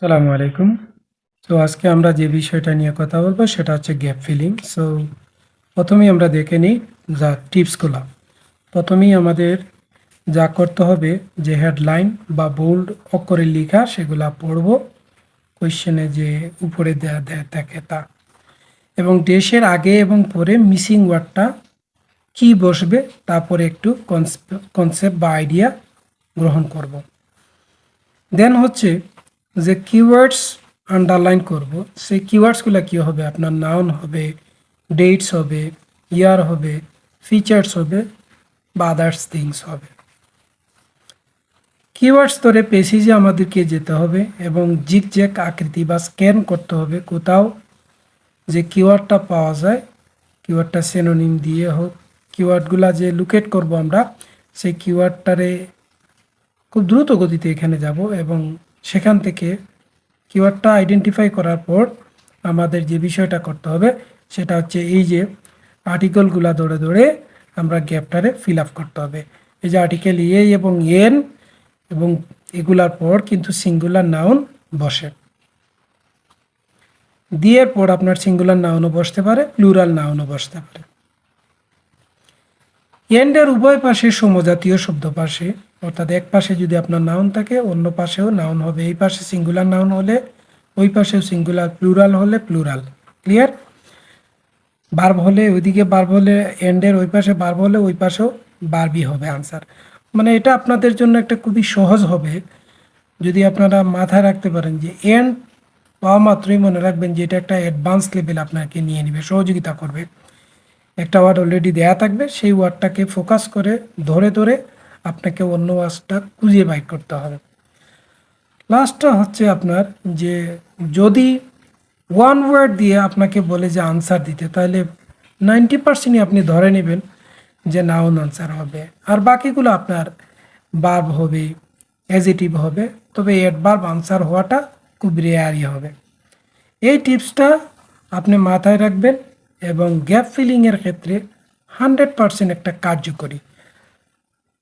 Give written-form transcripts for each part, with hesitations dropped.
আসসালামু আলাইকুম। তো আজকে আমরা যে বিষয়টা নিয়ে কথা বলবো সেটা হচ্ছে গ্যাপ ফিলিং। সো প্রথমেই আমরা দেখে নিই যা টিপসগুলো। প্রথমেই আমাদের যা করতে হবে যে হেডলাইন বা বোল্ড অক্ষরে লেখা সেগুলা পড়বো কোয়েশ্চেনে যে উপরে দেয়া দেয়া থাকে তা, এবং দেশের আগে এবং পরে মিসিং ওয়ার্ডটা কি বসবে তারপরে একটু কনসেপ্ট বা আইডিয়া গ্রহণ করব। দেন হচ্ছে যে কিওয়ার্ডস আন্ডারলাইন করব, সেই কিওয়ার্ডসগুলো কী হবে, আপনার নাউন হবে, ডেটস হবে, ইয়ার হবে, ফিচার্স হবে বা আদার্স থিংস হবে। কিওয়ার্ডস ধরে পেসেজে আমাদেরকে যেতে হবে এবং জিগজ্যাগ আকৃতি বা স্ক্যান করতে হবে কোথাও যে কিওয়ার্ডটা পাওয়া যায়, কিওয়ার্ডটা সিনোনিম দিয়ে হোক, কিওয়ার্ডগুলা যে লোকেট করব আমরা সেই কিওয়ার্ডটারে খুব দ্রুত গতিতে এখানে যাব এবং সেখান থেকে কিওয়ার্ডটা আইডেন্টিফাই করার পর আমাদের যে বিষয়টা করতে হবে সেটা হচ্ছে এই যে আর্টিকেলগুলা ধরে ধরে আমরা গ্যাপটারে ফিল আপ করতে হবে। এই যে আর্টিকেল এ এবং এন এবং এগুলার পর কিন্তু সিঙ্গুলার নাউন বসে, দিয়ে পর আপনার সিঙ্গুলার নাউনও বসতে পারে, প্লুরাল নাউনও বসতে পারে। এন্ডের উভয় পাশে সমজাতীয় শব্দ পাশে, অর্থাৎ এক পাশে যদি আপনার নাউন থাকে অন্য পাশেও নাউন হবে, এই পাশে সিঙ্গুলার নাউন হলে ওই পাশেও সিঙ্গুলার, প্লুরাল হলে প্লুরাল। ক্লিয়ার? বার্ব হলে ওইদিকে বার্ব হলে, এন্ডের ওই পাশে বার্ব হলে ওই পাশেও বার্বই হবে আনসার। মানে এটা আপনাদের জন্য একটা খুবই সহজ হবে যদি আপনারা মাথায় রাখতে পারেন যে এন্ড পাওয়া মাত্রই মনে রাখবেন যে এটা একটা অ্যাডভান্স লেভেল আপনাকে নিয়ে নেবে, সহযোগিতা করবে। একটা ওয়ার্ড অলরেডি দেয়া থাকবে, সেই ওয়ার্ডটাকে ফোকাস করে ধরে ধরে আপনাকে অন্য ওয়ার্ডটা খুঁজে বাইর করতে হবে। লাস্টটা হচ্ছে আপনার যে যদি ওয়ান ওয়ার্ড দিয়ে আপনাকে বলে যে আনসার দিতে, তাহলে 90%ই আপনি ধরে নেবেন যে নাউন আনসার হবে, আর বাকিগুলো আপনার বার্ব হবে, অ্যাজেটিভ হবে, তবে অ্যাডভার্ব আনসার হওয়াটা খুব রেয়ারই হবে। এই টিপসটা আপনি মাথায় রাখবেন এবং গ্যাপ ফিলিংয়ের ক্ষেত্রে 100% একটা কার্যকরী।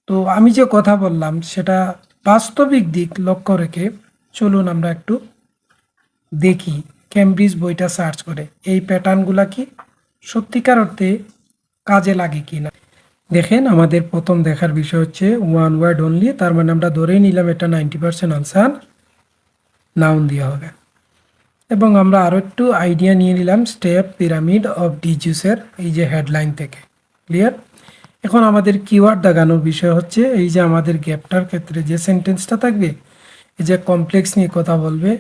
তো আমি যে কথা বললাম সেটা বাস্তবিক দিক লক্ষ্য রেখে চলুন আমরা একটু দেখি কেমব্রিজ বইটা সার্চ করে এই প্যাটার্নগুলা কি সত্যিকার অর্থে কাজে লাগে কি না। দেখেন, আমাদের প্রথম দেখার বিষয় হচ্ছে ওয়ান ওয়ার্ড অনলি, তার মানে আমরা ধরেই নিলাম এটা 90% আনসার নাউন দেওয়া হবে। এবং আমরা আরও একটু আইডিয়া নিয়ে নিলাম স্টেপ পিরামিড অফ ডিজিউসের এই যে হেডলাইন থেকে। ক্লিয়ার? এখন আমাদের কিওয়ার্ড দাগানোর বিষয় হচ্ছে এই যে আমাদের গ্যাপটার ক্ষেত্রে যে সেন্টেন্সটা থাকবে, এই যে কমপ্লেক্স নিয়ে কথা বলবে,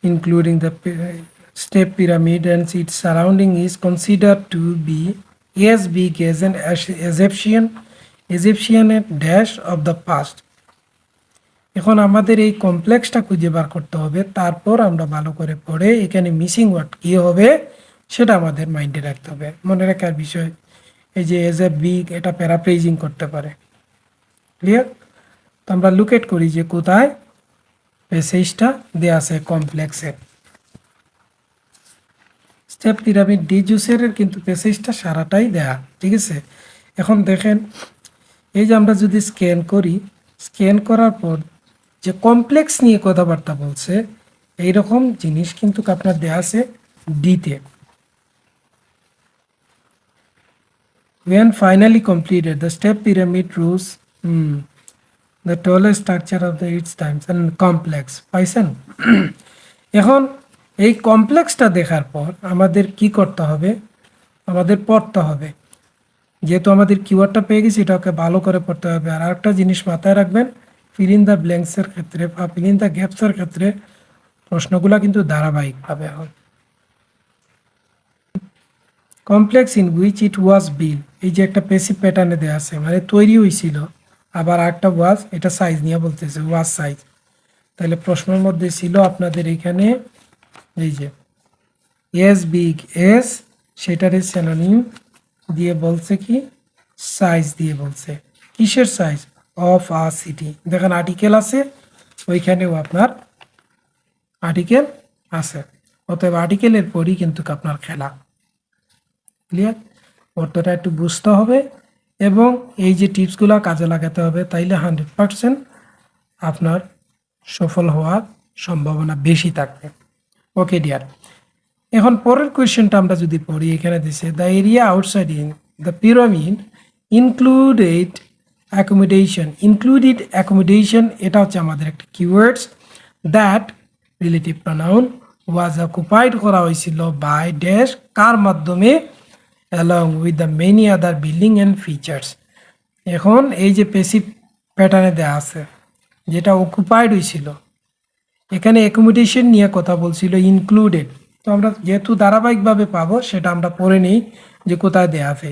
including the step pyramid and its surrounding is considered to be as big as an Egyptian dash of the past. এখন আমাদের এই কমপ্লেক্সটা খুঁজে বার করতে হবে, তারপর আমরা ভালো করে পড়ে এখানে মিসিং ওয়ার্ড কী হবে সেটা আমাদের মাইন্ডে রাখতে হবে। মনে রাখার বিষয় এই যে এজ এ বিগ, এটা প্যারাফ্রেজিং করতে পারে। ক্লিয়ার? তো আমরা লুকেট করি যে কোথায় প্যাসেজটা দেয়া আছে কমপ্লেক্সের। স্টেপ পিরামিড ডিজিউসের কিন্তু প্যাসেজটা সারাটাই দেয়া, ঠিক আছে? এখন দেখেন এই যে আমরা যদি স্ক্যান করি, স্ক্যান করার পর যে কমপ্লেক্স নিয়ে কথাবার্তা বলছে এইরকম জিনিস কিন্তু আপনার দেয়া আছে ডিতে। When finally completed, the step pyramid rose the tallest structure of the its times and complex. পাইছেন? এখন এই কমপ্লেক্সটা দেখার পর আমাদের কি করতে হবে, আমাদের পড়তে হবে। যেহেতু আমাদের কিওয়ার্ডটা পেয়ে গেছি, এটাকে ভালো করে পড়তে হবে। আর একটা জিনিস মাথায় রাখবেন, ফিল ইন দ্য ব্ল্যাঙ্কসের ক্ষেত্রে বা ফিল ইন দ্য গ্যাপসের ক্ষেত্রে প্রশ্নগুলো কিন্তু ধারাবাহিকভাবে হয়। কমপ্লেক্স ইন হুইচ ইট ওয়াজ বিল, এই যে একটা পেসিভ প্যাটার্নে দেওয়া আছে, মানে তৈরি হয়েছিল। আবার একটা ওয়াজ, এটা সাইজ নিয়ে বলতেছে, ওয়াজ সাইজ। তাহলে প্রশ্নের মধ্যে ছিল আপনাদের এখানে এই যে এস বিগ এস, সেটারে সিনোনিম দিয়ে বলছে কি সাইজ দিয়ে বলছে। কিসের সাইজ? Of a city. দেখেন আর্টিকেল আছে, ওইখানেও আপনার আর্টিকেল আছে, অতএব আর্টিকেলের পরই কিন্তু আপনার খেলা। ক্লিয়ার? অর্থটা একটু বুঝতে হবে এবং এই যে টিপসগুলো কাজে লাগাতে হবে, তাইলে 100% আপনার সফল হওয়ার সম্ভাবনা বেশি থাকবে। ওকে ডিয়ার, এখন পরের কোয়েশ্চেনটা আমরা যদি পড়ি, এখানে দিছে the area outside in the pyramid included accommodation, এটা হচ্ছে আমাদের একটা keywords. That relative pronoun was occupied করা হয়েছিল বাই ড্যাশ, কার মাধ্যমে, along with the many other building and features. এখন এই যে প্যাসিভ প্যাটার্নে দেওয়া আছে যেটা অকুপাইড হয়েছিল, এখানে অ্যাকোমোডেশন নিয়ে কথা বলছিল, ইনক্লুডেড। তো আমরা যেহেতু ধারাবাহিকভাবে পাবো সেটা আমরা পড়ে নিই যে কোথায় দেয়া আছে।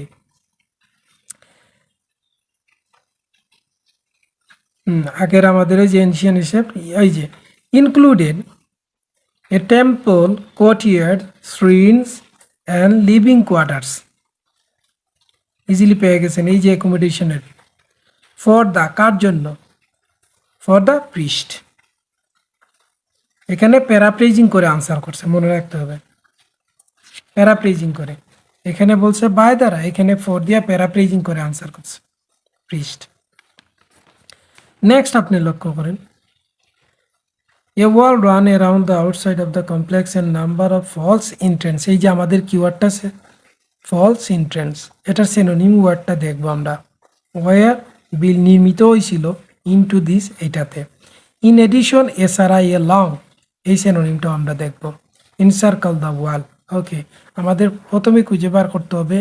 আগের আমাদের এই যে এনশিয়ান হিসেব, এই যে included a temple, courtyard, shrines and living quarters. Easily পেয়ে গেছেন এই যে অ্যাকোমোডেশনের। ফর দ্য, কার জন্য, ফর দ্য প্রিস্ট। এখানে প্যারাপ্রেজিং করে আনসার করছে, মনে রাখতে হবে, প্যারাপ্রেজিং করে। এখানে বলছে বাই দ্বারা, এখানে ফর দিয়া প্যারাপ্রেজিং করে আনসার করছে প্রিস্ট। নেক্সট আপনি লক্ষ্য করেন, a wall ran around the outside of the complex and number of false entrance. এই যে আমাদের কিওয়ার্ডটা আছে ফলস এন্ট্রেন্স, এটার সিনোনিম ওয়ার্ডটা দেখবো আমরা। ওয়ার বিল নির্মিত হয়েছিল ইনটু দিস, এটাতে। ইন এডিশন এছাড়া এ লং, এই সিনোনিমটাও আমরা দেখব। ইনসার্কেল দ্য ওয়াল। ওকে, আমাদের প্রথমে খুঁজে বার করতে হবে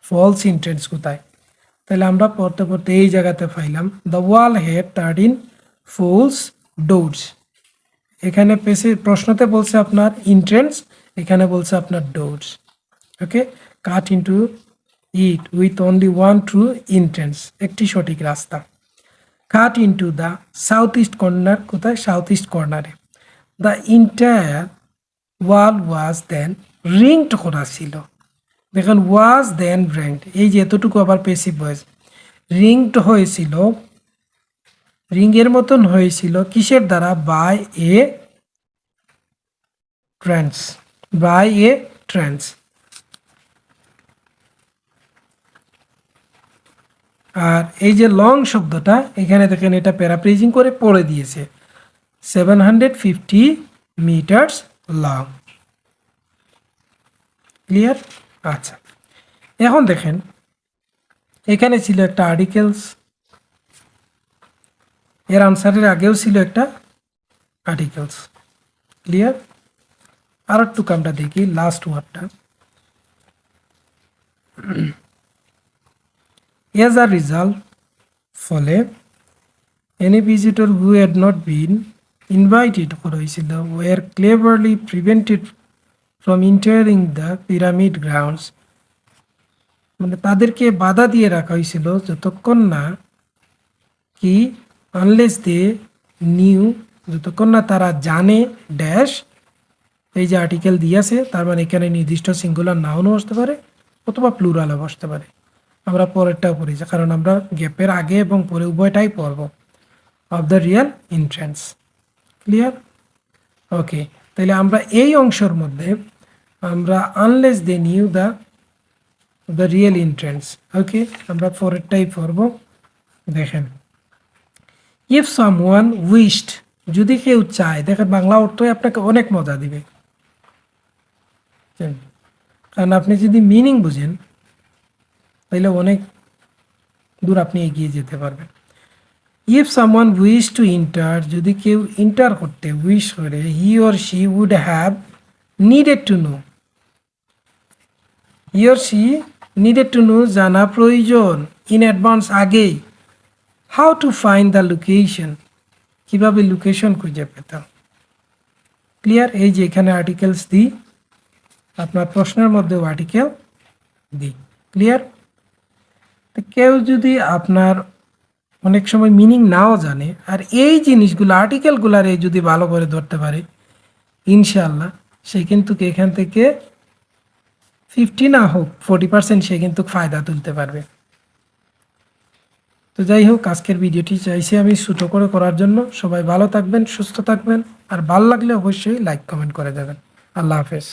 ফলস এন্ট্রেন্স কোথায়। তাহলে আমরা পড়তে পড়তে এই জায়গাতে পাইলাম the wall had 13 false doors. এখানে প্রশ্নতে বলছে আপনার এন্ট্রেন্স, এখানে বলছে আপনার doors. Okay, cut into it with only one true entrance, একটি সঠিক রাস্তা। Cut into the south east corner, কোথায়, সাউথ ইস্ট কর্নারে। The entire wall was then ringed করা ছিল। দেখেন ওয়াজ দেন রিংড, এই যে এতটুকু আবার পেসিভ ভয়েস। রিংড হয়েছিল, রিংয়ের মতন হয়েছিল কিসের দ্বারা, by a trench, by a trench. আর এই যে লং শব্দটা এখানে দেখেন এটা প্যারাফ্রেজিং করে পড়ে দিয়েছে 750 মিটার্স লং। ক্লিয়ার? আচ্ছা, এখন দেখেন এখানে ছিল একটা আর্টিকেলস, এর আনসারের আগেও ছিল একটা আর্টিকেলস। ক্লিয়ার? আর একটু আমরা দেখি লাস্ট ওয়ার্ডটা। As a result, ফলে any visitor who had not been invited হয়েছিল were cleverly prevented from entering the pyramid grounds, মানে তাদেরকে বাধা দিয়ে রাখা হয়েছিল যতক্ষণ না কি আনলেস দে নিউ, যতক্ষণ না তারা জানে ড্যাশ, এই যে আর্টিকেল দিয়েছে তার মানে এখানে নির্দিষ্ট সিঙ্গুলার নাউনও বসতে পারে অথবা প্লুরালও বসতে পারে। আমরা পরেরটাও পড়ি, কারণ আমরা গ্যাপের আগে এবং পরে উভয়টাই পড়ব। Of the real entrance. Clear? Okay, তাহলে আমরা এই অংশের মধ্যে আমরা unless they knew the real entrance. Okay, আমরা পরেরটাই পড়ব। দেখেন, ইফ সামওয়ান উইশড, যদি কেউ চায়, দেখেন বাংলা অর্থই আপনাকে অনেক মজা দিবে, কারণ আপনি যদি মিনিং বুঝেন তাহলে অনেক দূর আপনি এগিয়ে যেতে পারবেন। If someone wish to enter, যদি কেউ ইন্টার করতে উইশ করে, he or she would have needed to know, he or she needed to know, জানা প্রয়োজন, ইন অ্যাডভান্স, আগেই। How to find the location, কীভাবে লোকেশন খুঁজে পেতাম। ক্লিয়ার? এই যে এখানে আর্টিকেলস দিই, আপনার প্রশ্নের মধ্যেও আর্টিকেল দিই। ক্লিয়ার? কেউ যদি আপনার অনেক সময় মিনিং নাও জানে আর এই জিনিসগুলো আর্টিকেলগুলার যদি ভালো করে ধরতে পারে, ইনশাআল্লাহ সে কিন্তু এখান থেকে 50 না হোক 40% সে কিন্তু ফায়দা তুলতে পারবে। তো যাই হোক, আজকের ভিডিওটি চাইছি আমি ছোটো করে করার জন্য। সবাই ভালো থাকবেন, সুস্থ থাকবেন, আর ভালো লাগলে অবশ্যই লাইক কমেন্ট করে দেবেন। আল্লাহ হাফেজ।